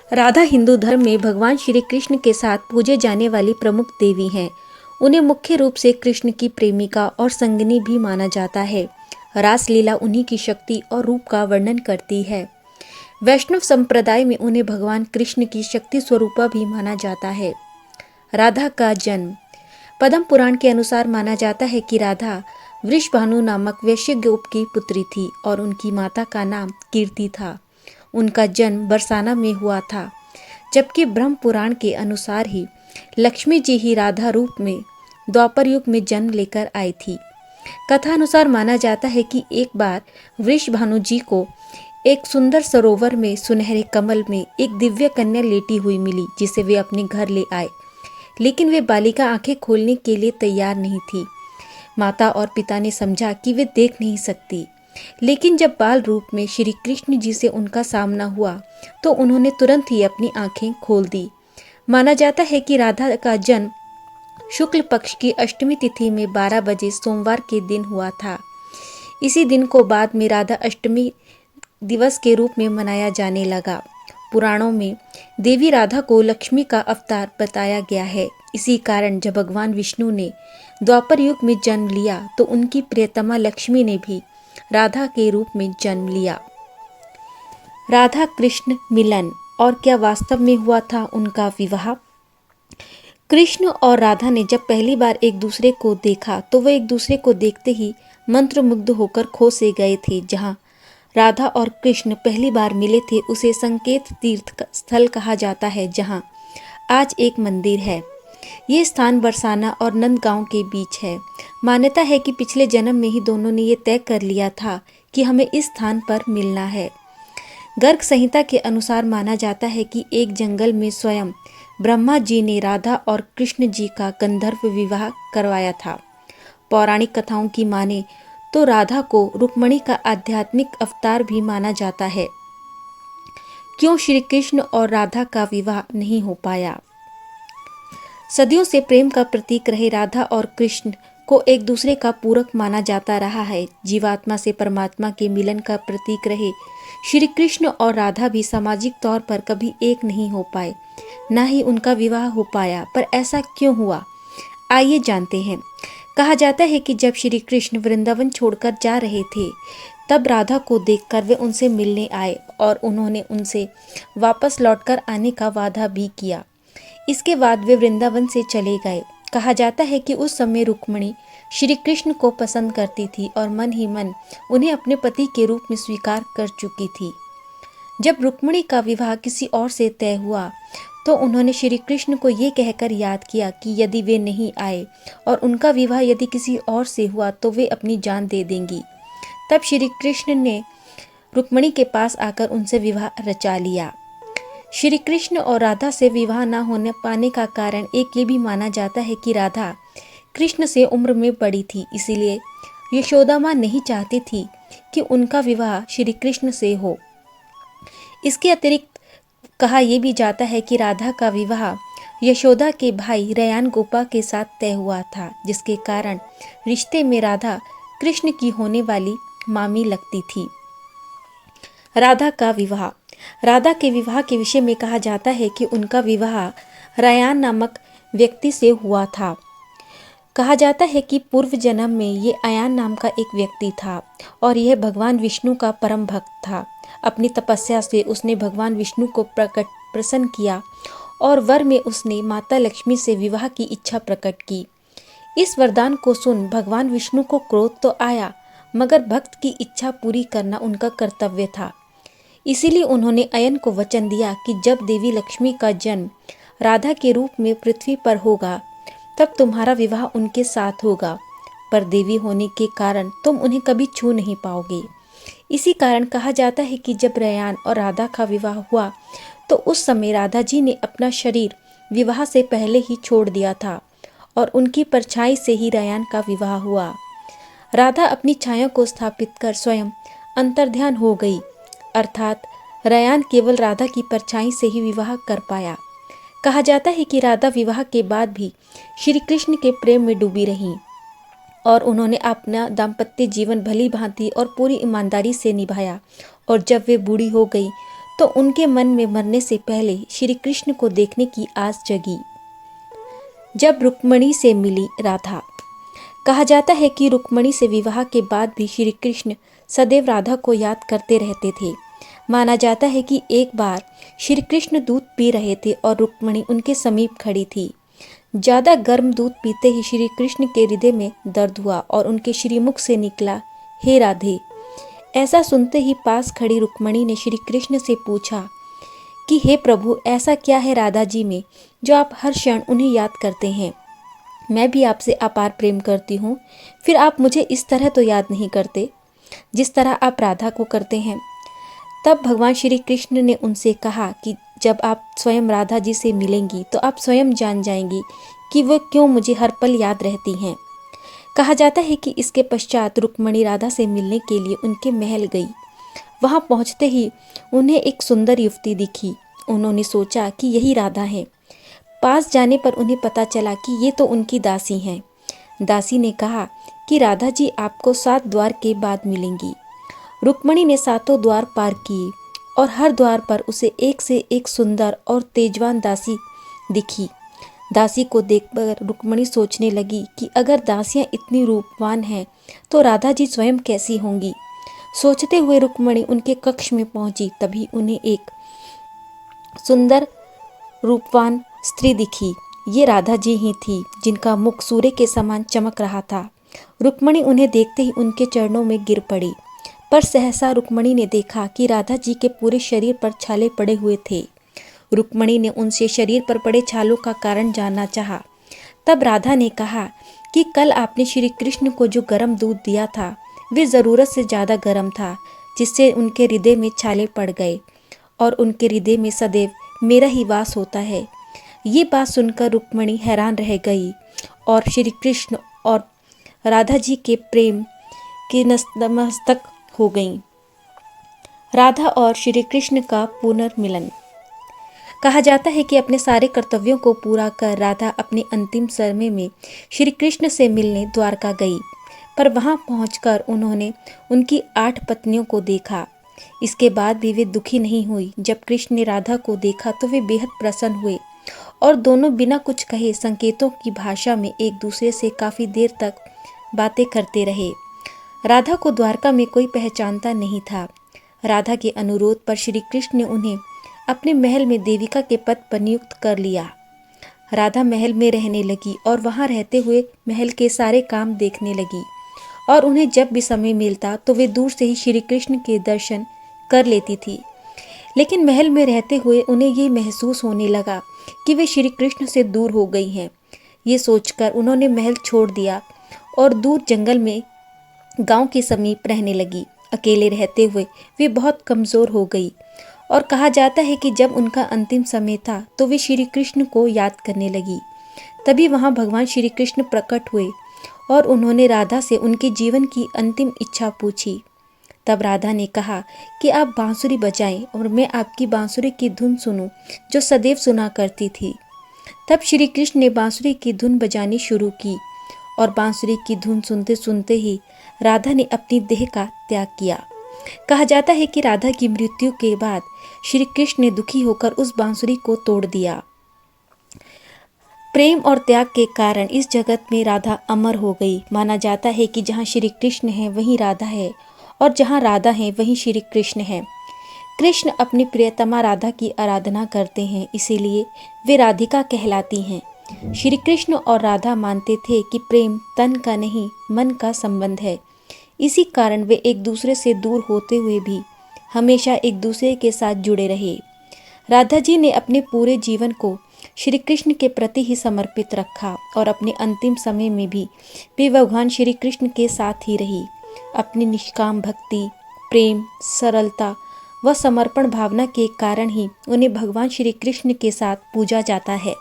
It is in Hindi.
राधा हिंदू धर्म में भगवान श्री कृष्ण के साथ पूजे जाने वाली प्रमुख देवी हैं। उन्हें मुख्य रूप से कृष्ण की प्रेमिका और संगिनी भी माना जाता है। रासलीला उन्हीं की शक्ति और रूप का वर्णन करती है। वैष्णव संप्रदाय में उन्हें भगवान कृष्ण की शक्ति स्वरूपा भी माना जाता है। राधा का जन्म पद्म पुराण के अनुसार माना जाता है कि राधा वृषभानु नामक वैश्य गोप की पुत्री थी और उनकी माता का नाम कीर्ति था। उनका जन्म बरसाना में हुआ था, जबकि ब्रह्म पुराण के अनुसार ही लक्ष्मी जी ही राधा रूप में द्वापर युग में जन्म लेकर आई थी। कथा अनुसार माना जाता है कि एक बार वृषभानु जी को एक सुंदर सरोवर में सुनहरे कमल में एक दिव्य कन्या लेटी हुई मिली, जिसे वे अपने घर ले आए। लेकिन वे बालिका आंखें खोलने के लिए तैयार नहीं थी। माता और पिता ने समझा कि वे देख नहीं सकती, लेकिन जब बाल रूप में श्री कृष्ण जी से उनका सामना हुआ तो उन्होंने तुरंत ही अपनी आंखें खोल दी। माना जाता है कि राधा का जन्म शुक्ल पक्ष की अष्टमी तिथि में 12 बजे सोमवार के दिन हुआ था। इसी दिन को बाद में राधा अष्टमी दिवस के रूप में मनाया जाने लगा। पुराणों में देवी राधा को लक्ष्मी का अवतार बताया गया है। इसी कारण जब भगवान विष्णु ने द्वापर युग में जन्म लिया तो उनकी प्रियतमा लक्ष्मी ने भी राधा के रूप में जन्म लिया। राधा कृष्ण मिलन, और क्या वास्तव में हुआ था उनका विवाह? कृष्ण और राधा ने जब पहली बार एक दूसरे को देखा तो वे एक दूसरे को देखते ही मंत्रमुग्ध होकर खो से गए थे। जहां राधा और कृष्ण पहली बार मिले थे उसे संकेत तीर्थ स्थल कहा जाता है, जहां आज एक मंदिर है। ये स्थान बरसाना और नंदगांव के बीच है। मान्यता है कि पिछले जन्म में ही दोनों ने ये तय कर लिया था कि हमें इस स्थान पर मिलना है। गर्ग संहिता के अनुसार माना जाता है कि एक जंगल में स्वयं ब्रह्मा जी ने राधा और कृष्ण जी का गंधर्व विवाह करवाया था। पौराणिक कथाओं की माने तो राधा को रुक्मणी का आध्यात्मिक अवतार भी माना जाता है। क्यों श्री कृष्ण और राधा का विवाह नहीं हो पाया? सदियों से प्रेम का प्रतीक रहे राधा और कृष्ण को एक दूसरे का पूरक माना जाता रहा है। जीवात्मा से परमात्मा के मिलन का प्रतीक रहे श्री कृष्ण और राधा भी सामाजिक तौर पर कभी एक नहीं हो पाए, ना ही उनका विवाह हो पाया। पर ऐसा क्यों हुआ, आइए जानते हैं। कहा जाता है कि जब श्री कृष्ण वृंदावन छोड़कर जा रहे थे तब राधा को देखकर वे उनसे मिलने आए और उन्होंने उनसे वापस लौटकर आने का वादा भी किया। इसके बाद वे वृंदावन से चले गए। कहा जाता है कि उस समय रुक्मणी श्री कृष्ण को पसंद करती थी और मन ही मन उन्हें अपने पति के रूप में स्वीकार कर चुकी थी। जब रुक्मणी का विवाह किसी और से तय हुआ तो उन्होंने श्री कृष्ण को ये कहकर याद किया कि यदि वे नहीं आए और उनका विवाह यदि किसी और से हुआ तो वे अपनी जान दे देंगी। तब श्री कृष्ण ने रुक्मणी के पास आकर उनसे विवाह रचा लिया। श्री कृष्ण और राधा से विवाह न होने पाने का कारण एक ये भी माना जाता है कि राधा कृष्ण से उम्र में बड़ी थी, इसीलिए यशोदा माँ नहीं चाहती थी कि उनका विवाह श्री कृष्ण से हो। इसके अतिरिक्त कहा यह भी जाता है कि राधा का विवाह यशोदा के भाई रयान गोपा के साथ तय हुआ था, जिसके कारण रिश्ते में राधा कृष्ण की होने वाली मामी लगती थी। राधा का विवाह। राधा के विवाह के विषय में कहा जाता है कि उनका विवाह रयान नामक व्यक्ति से हुआ था। कहा जाता है कि पूर्व जन्म में ये अयान नाम का एक व्यक्ति था और यह भगवान विष्णु का परम भक्त था। अपनी तपस्या से उसने भगवान विष्णु को प्रसन्न किया और वर में उसने माता लक्ष्मी से विवाह की इच्छा प्रकट की। इस वरदान को सुन भगवान विष्णु को क्रोध तो आया, मगर भक्त की इच्छा पूरी करना उनका कर्तव्य था। इसीलिए उन्होंने अयन को वचन दिया कि जब देवी लक्ष्मी का जन्म राधा के रूप में पृथ्वी पर होगा तब तुम्हारा विवाह उनके साथ होगा, पर देवी होने के कारण तुम उन्हें कभी छू नहीं पाओगे। इसी कारण कहा जाता है कि जब रयान और राधा का विवाह हुआ तो उस समय राधा जी ने अपना शरीर विवाह से पहले ही छोड़ दिया था और उनकी परछाई से ही रयान का विवाह हुआ। राधा अपनी छाया को स्थापित कर स्वयं अंतर्ध्यान हो गई, अर्थात रयान केवल राधा की परछाई से ही विवाह कर पाया। कहा जाता है कि राधा विवाह के बाद भी श्री कृष्ण के प्रेम में डूबी रहीं और उन्होंने अपना दाम्पत्य जीवन भली भांति और पूरी ईमानदारी से निभाया। और जब वे बूढ़ी हो गई तो उनके मन में मरने से पहले श्री कृष्ण को देखने की आस जगी। जब रुक्मिणी से मिली राधा। कहा जाता है कि रुक्मिणी से विवाह के बाद भी श्री कृष्ण सदैव राधा को याद करते रहते थे। माना जाता है कि एक बार श्री कृष्ण दूध पी रहे थे और रुक्मिणी उनके समीप खड़ी थी। ज़्यादा गर्म दूध पीते ही श्री कृष्ण के हृदय में दर्द हुआ और उनके श्रीमुख से निकला, हे राधे। ऐसा सुनते ही पास खड़ी रुक्मिणी ने श्री कृष्ण से पूछा कि हे प्रभु, ऐसा क्या है राधा जी में जो आप हर क्षण उन्हें याद करते हैं? मैं भी आपसे अपार प्रेम करती हूँ, फिर आप मुझे इस तरह तो याद नहीं करते जिस तरह आप राधा को करते हैं। तब भगवान श्री कृष्ण ने उनसे कहा कि जब आप स्वयं राधा जी से मिलेंगी तो आप स्वयं जान जाएंगी कि वो क्यों मुझे हर पल याद रहती हैं। कहा जाता है कि इसके पश्चात रुक्मिणी राधा से मिलने के लिए उनके महल गई। वहां पहुंचते ही उन्हें एक सुंदर युवती दिखी। उन्होंने सोचा कि यही राधा है। पास जाने पर उन्हें पता चला कि ये तो उनकी दासी हैं। दासी ने कहा कि राधा जी आपको 7 द्वार के बाद मिलेंगी। रुक्मिणी ने 7 द्वार पार किए और हर द्वार पर उसे एक से एक सुंदर और तेजवान दासी दिखी। दासी को देखकर रुक्मिणी सोचने लगी कि अगर दासियां इतनी रूपवान हैं तो राधा जी स्वयं कैसी होंगी। सोचते हुए रुक्मिणी उनके कक्ष में पहुंची। तभी उन्हें एक सुंदर रूपवान स्त्री दिखी। ये राधा जी ही थी जिनका मुख सूर्य के समान चमक रहा था। रुक्मिणी उन्हें देखते ही उनके चरणों में गिर पड़ी, पर सहसा रुक्मिणी ने देखा कि राधा जी के पूरे शरीर पर छाले पड़े हुए थे। रुक्मिणी ने उनसे शरीर पर पड़े छालों का कारण जानना चाहा। तब राधा ने कहा कि कल आपने श्री कृष्ण को जो गर्म दूध दिया था वे ज़रूरत से ज़्यादा गर्म था, जिससे उनके हृदय में छाले पड़ गए और उनके हृदय में सदैव मेरा ही वास होता है। ये बात सुनकर रुक्मिणी हैरान रह गई और श्री कृष्ण और राधा जी के प्रेम के नतमस्तक हो गईं। राधा और श्री कृष्ण का पुनर्मिलन। कहा जाता है कि अपने सारे कर्तव्यों को पूरा कर राधा अपने अंतिम समय में श्री कृष्ण से मिलने द्वारका गई, पर वहां पहुंचकर उन्होंने उनकी 8 पत्नियों को देखा। इसके बाद भी वे दुखी नहीं हुई। जब कृष्ण ने राधा को देखा तो वे बेहद प्रसन्न हुए और दोनों बिना कुछ कहे संकेतों की भाषा में एक दूसरे से काफ़ी देर तक बातें करते रहे। राधा को द्वारका में कोई पहचानता नहीं था। राधा के अनुरोध पर श्री कृष्ण ने उन्हें अपने महल में देविका के पद पर नियुक्त कर लिया। राधा महल में रहने लगी और वहां रहते हुए महल के सारे काम देखने लगी और उन्हें जब भी समय मिलता तो वे दूर से ही श्री कृष्ण के दर्शन कर लेती थी। लेकिन महल में रहते हुए उन्हें ये महसूस होने लगा कि वे श्री कृष्ण से दूर हो गई हैं। ये सोचकर उन्होंने महल छोड़ दिया और दूर जंगल में गांव के समीप रहने लगी। अकेले रहते हुए वे बहुत कमज़ोर हो गई और कहा जाता है कि जब उनका अंतिम समय था तो वे श्री कृष्ण को याद करने लगी। तभी वहां भगवान श्री कृष्ण प्रकट हुए और उन्होंने राधा से उनके जीवन की अंतिम इच्छा पूछी। तब राधा ने कहा कि आप बांसुरी बजाएं और मैं आपकी बांसुरी की धुन सुनूं जो सदैव सुना करती थी। तब श्री कृष्ण ने बांसुरी की धुन बजानी शुरू की और बांसुरी की धुन सुनते सुनते ही राधा ने अपनी देह का त्याग किया। कहा जाता है कि राधा की मृत्यु के बाद श्री कृष्ण ने दुखी होकर उस बांसुरी को तोड़ दिया। प्रेम और त्याग के कारण इस जगत में राधा अमर हो गई। माना जाता है कि जहाँ श्री कृष्ण है वहीं राधा है और जहाँ राधा है वहीं श्री कृष्ण है। कृष्ण अपनी प्रियतमा राधा की आराधना करते हैं, इसीलिए वे राधिका कहलाती हैं। श्री कृष्ण और राधा मानते थे कि प्रेम तन का नहीं मन का संबंध है। इसी कारण वे एक दूसरे से दूर होते हुए भी हमेशा एक दूसरे के साथ जुड़े रहे। राधा जी ने अपने पूरे जीवन को श्री कृष्ण के प्रति ही समर्पित रखा और अपने अंतिम समय में भी वे भगवान श्री कृष्ण के साथ ही रही। अपनी निष्काम भक्ति, प्रेम, सरलता व समर्पण भावना के कारण ही उन्हें भगवान श्री कृष्ण के साथ पूजा जाता है।